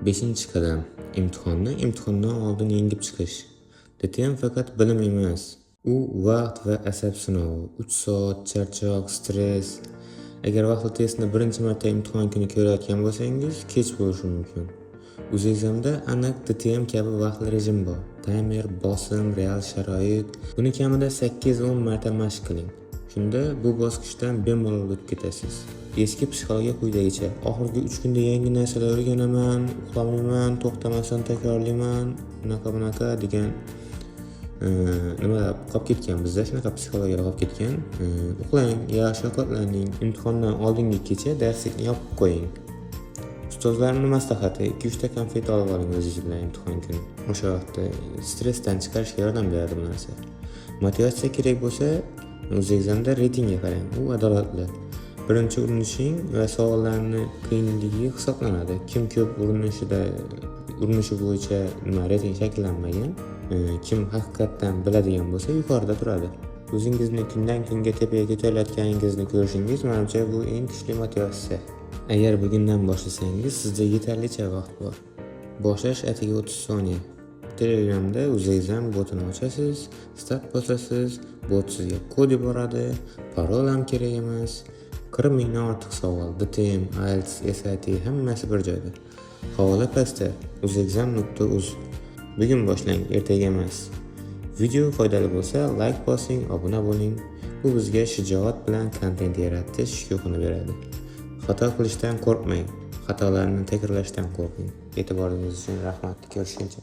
5-qadam imtihonni imtihondan oldin yengib chiqish. DTM faqat bilim emas, u vaqt va asab sinovi. 3 soat charchoq, stress. Agar vaqtli testni birinchi marta imtihon kuni ko'rayotgan bo'lsangiz, kech bo'lishi mumkin. O'zbekistonda aniq DTM kabi vaqtli rejim bor. Timer, bosim, real sharoit. Buni kamida 8-10 marta mashq qiling. Shunda bu bosqichdan bemalol o'tib ketasiz. Eski psixologiya quyidagicha: oxirgi 3 kunda yangi narsalar o'rganaman, uxlamayman, to'xtamasdan takrorlayman, bunaqa degan nimalar qolib ketgan. Bizda shunaqa psixologiyalar qolib ketgan. Uxlang, yaxshi ovqatlaning, imtihondan oldingi kecha darslikni yopib qo'ying. Ustozlarning maslahati: 2-3 ta konfet olib oling o'zingiz bilan imtihon kuni. O'sha vaqtda stressdan chiqarishga yordam beradi bu narsa. Motivatsiya kerak bo'lsa, O'zbekistonda reytingga qarang. U adolatli. Birinchi urinishing va savollarning qiyinligi hisoblanadi. Kim ko'p urinishi bo'yicha reyting shakllanmagan, kim haqiqatdan biladigan bo'lsa yuqorida turadi. O'zingizni kundan kunga tepaga ko'tarilayotganingizni ko'rishingiz menimcha bu eng kuchli motivatsiya. Agar bugundan boshlasangiz, sizda yetarlicha vaqt bor. Boshlash atiga 30 soniya. Telegramda O'zbekiston botini ochasiz, start bosasiz, bot sizga kod yuboradi, parol ham kerak emas. 40 mingdan ortiq savol, DTM, IELTS, SAT hammasi bir joyda. Havola pastda uzexam.uz. Bugun boshlang, ertaga emas. Video foydali bo'lsa, like bosing, obuna bo'ling. Bu bizga shijoat bilan kontent yaratish huquqini beradi. Xato qilishdan qo'rqmang, xatolarni takrorlashdan qo'rqing. E'tiboringiz uchun rahmat. Ko'rishguncha.